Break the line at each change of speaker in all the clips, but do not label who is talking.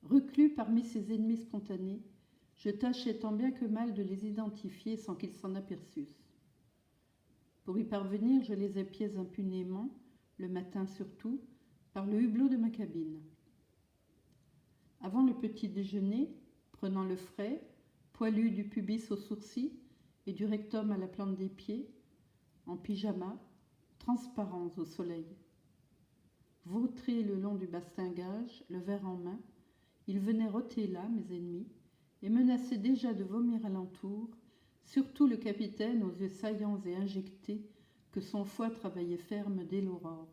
Reclus parmi ses ennemis spontanés, je tâchais tant bien que mal de les identifier sans qu'ils s'en aperçussent. Pour y parvenir, je les épiais impunément, le matin surtout, par le hublot de ma cabine. Avant le petit déjeuner, prenant le frais, poilu du pubis aux sourcils et du rectum à la plante des pieds, en pyjama, transparents au soleil. Vautrés le long du bastingage, le verre en main, ils venaient rôter là, mes ennemis, et menaçaient déjà de vomir alentour, surtout le capitaine aux yeux saillants et injectés, que son foie travaillait ferme dès l'aurore.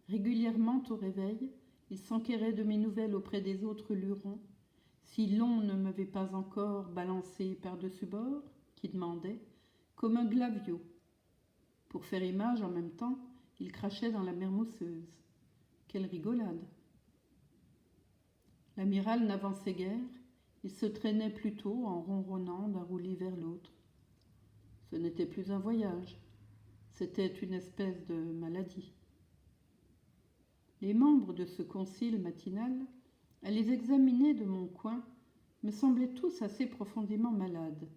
Régulièrement au réveil, il s'enquérait de mes nouvelles auprès des autres lurons, si l'on ne m'avait pas encore balancé par-dessus bord, qui demandait, comme un glaviot. Pour faire image en même temps, il crachait dans la mer mousseuse. Quelle rigolade! L'amiral n'avançait guère, il se traînait plutôt en ronronnant d'un roulis vers l'autre. Ce n'était plus un voyage, c'était une espèce de maladie. Les membres de ce concile matinal, à les examiner de mon coin, me semblaient tous assez profondément malades,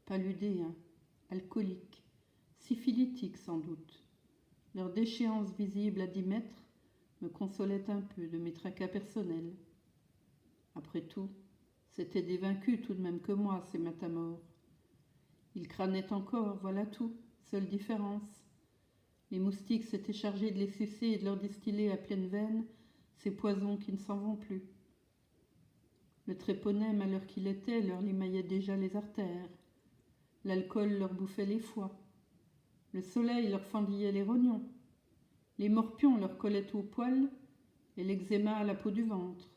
paludéens, alcooliques, syphilitiques sans doute. Leur déchéance visible à 10 mètres me consolait un peu de mes tracas personnels. Après tout, c'étaient des vaincus tout de même que moi, ces matamores. Ils crânaient encore, voilà tout, seule différence. Les moustiques s'étaient chargés de les sucer et de leur distiller à pleine veine ces poisons qui ne s'en vont plus. Le tréponème, à l'heure qu'il était, leur limaillait déjà les artères. L'alcool leur bouffait les foies. Le soleil leur fendillait les rognons. Les morpions leur collaient aux poils et l'eczéma à la peau du ventre.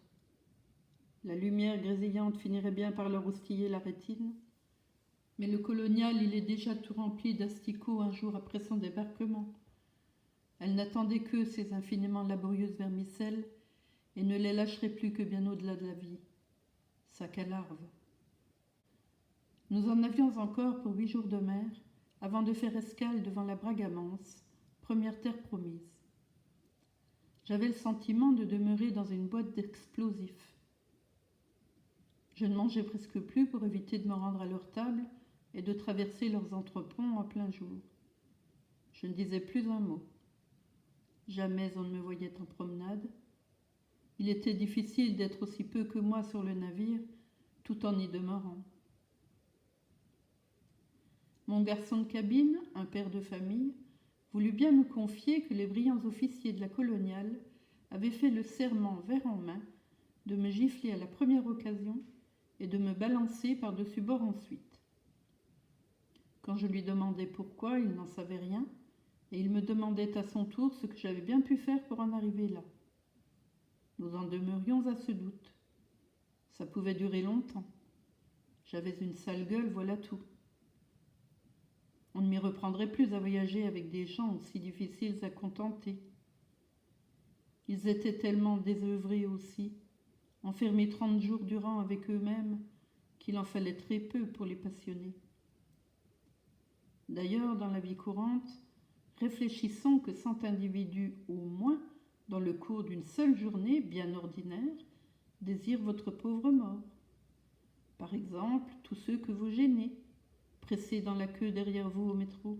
La lumière grésillante finirait bien par leur roustiller la rétine. Mais le colonial, il est déjà tout rempli d'asticots un jour après son débarquement. Elle n'attendait que ces infiniment laborieuses vermicelles et ne les lâcherait plus que bien au-delà de la vie. Sac à larves. Nous en avions encore pour 8 jours de mer avant de faire escale devant la Bragamance, première terre promise. J'avais le sentiment de demeurer dans une boîte d'explosifs. Je ne mangeais presque plus pour éviter de me rendre à leur table et de traverser leurs entreponts en plein jour. Je ne disais plus un mot. Jamais on ne me voyait en promenade. Il était difficile d'être aussi peu que moi sur le navire, tout en y demeurant. Mon garçon de cabine, un père de famille, voulut bien me confier que les brillants officiers de la coloniale avaient fait le serment verre en main de me gifler à la première occasion et de me balancer par-dessus bord ensuite. Quand je lui demandais pourquoi, il n'en savait rien, et il me demandait à son tour ce que j'avais bien pu faire pour en arriver là. Nous en demeurions à ce doute. Ça pouvait durer longtemps. J'avais une sale gueule, voilà tout. On ne m'y reprendrait plus à voyager avec des gens aussi difficiles à contenter. Ils étaient tellement désœuvrés aussi, enfermés 30 jours durant avec eux-mêmes, qu'il en fallait très peu pour les passionner. D'ailleurs, dans la vie courante, réfléchissons que 100 individus au moins, dans le cours d'une seule journée bien ordinaire, désirent votre pauvre mort. Par exemple, tous ceux que vous gênez, pressés dans la queue derrière vous au métro.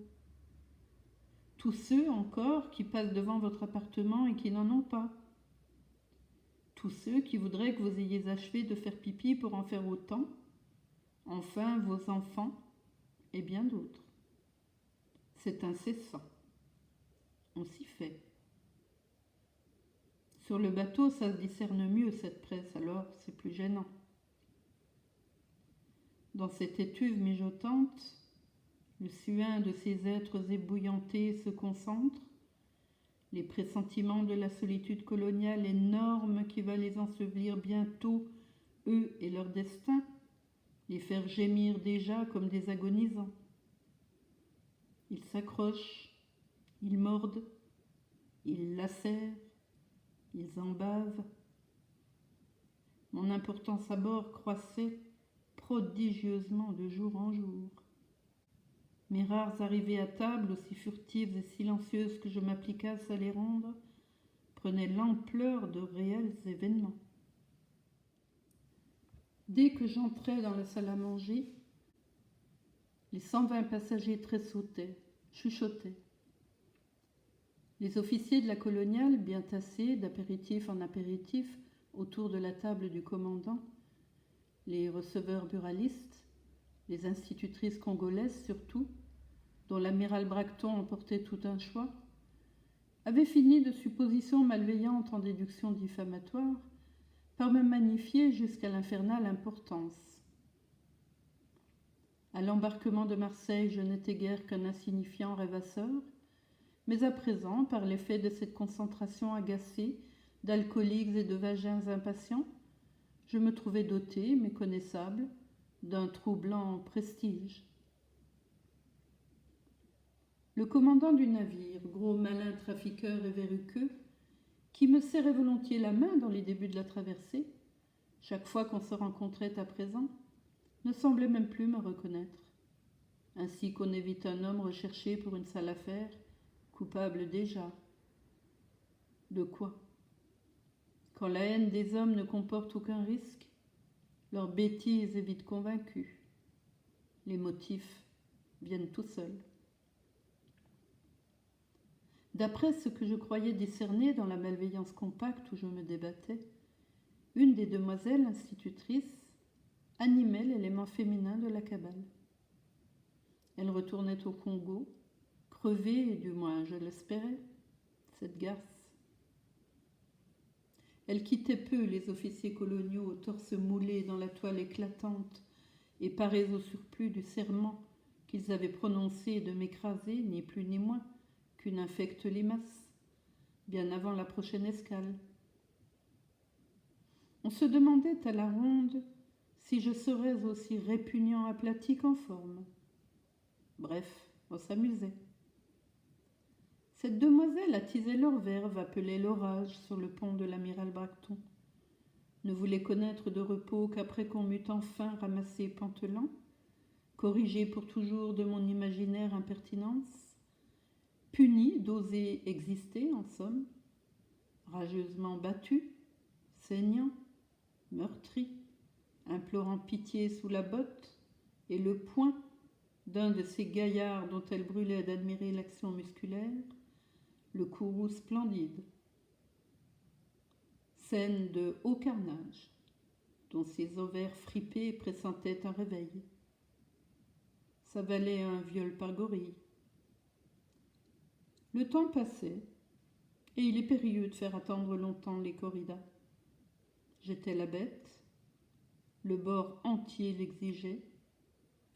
Tous ceux encore qui passent devant votre appartement et qui n'en ont pas. Tous ceux qui voudraient que vous ayez achevé de faire pipi pour en faire autant. Enfin, vos enfants et bien d'autres. C'est incessant. On s'y fait. Sur le bateau, ça se discerne mieux, cette presse, alors c'est plus gênant. Dans cette étuve mijotante, le suain de ces êtres ébouillantés se concentre, les pressentiments de la solitude coloniale énorme qui va les ensevelir bientôt, eux et leur destin, les faire gémir déjà comme des agonisants. Ils s'accrochent, ils mordent, ils lacèrent, ils en bavent. Mon importance à bord croissait prodigieusement de jour en jour. Mes rares arrivées à table, aussi furtives et silencieuses que je m'appliquasse à les rendre, prenaient l'ampleur de réels événements. Dès que j'entrais dans la salle à manger, les 120 passagers tressautaient, chuchotaient. Les officiers de la coloniale, bien tassés d'apéritif en apéritif autour de la table du commandant, les receveurs buralistes, les institutrices congolaises surtout, dont l'amiral Bracton emportait tout un choix, avaient fini de suppositions malveillantes en déductions diffamatoires par me magnifier jusqu'à l'infernale importance. À l'embarquement de Marseille, je n'étais guère qu'un insignifiant rêvasseur, mais à présent, par l'effet de cette concentration agacée d'alcooliques et de vagins impatients, je me trouvais doté, méconnaissable, d'un troublant prestige. Le commandant du navire, gros malin trafiqueur et verruqueux, qui me serrait volontiers la main dans les débuts de la traversée, chaque fois qu'on se rencontrait à présent, ne semblait même plus me reconnaître. Ainsi qu'on évite un homme recherché pour une sale affaire, coupable déjà. De quoi? Quand la haine des hommes ne comporte aucun risque, leur bêtise est vite convaincue. Les motifs viennent tout seuls. D'après ce que je croyais discerner dans la malveillance compacte où je me débattais, une des demoiselles institutrices animait l'élément féminin de la cabale. Elle retournait au Congo, crevée, du moins je l'espérais, cette garce. Elle quittait peu les officiers coloniaux au torse moulé dans la toile éclatante et parés au surplus du serment qu'ils avaient prononcé de m'écraser, ni plus ni moins qu'une infecte limace, bien avant la prochaine escale. On se demandait à la ronde si je serais aussi répugnant aplati qu'en forme. Bref, on s'amusait. Cette demoiselle attisait leur verve, appelait l'orage sur le pont de l'amiral Bracton. Ne voulait connaître de repos qu'après qu'on m'eût enfin ramassé pantelant, corrigé pour toujours de mon imaginaire impertinence, puni d'oser exister en somme, rageusement battu, saignant, meurtri, implorant pitié sous la botte et le poing d'un de ces gaillards dont elle brûlait d'admirer l'action musculaire, le courroux splendide. Scène de haut carnage, dont ses ovaires fripés pressentaient un réveil. Ça valait un viol par gorille. Le temps passait, et il est périlleux de faire attendre longtemps les corridas. J'étais la bête, le bord entier l'exigeait,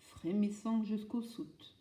frémissant jusqu'au soute.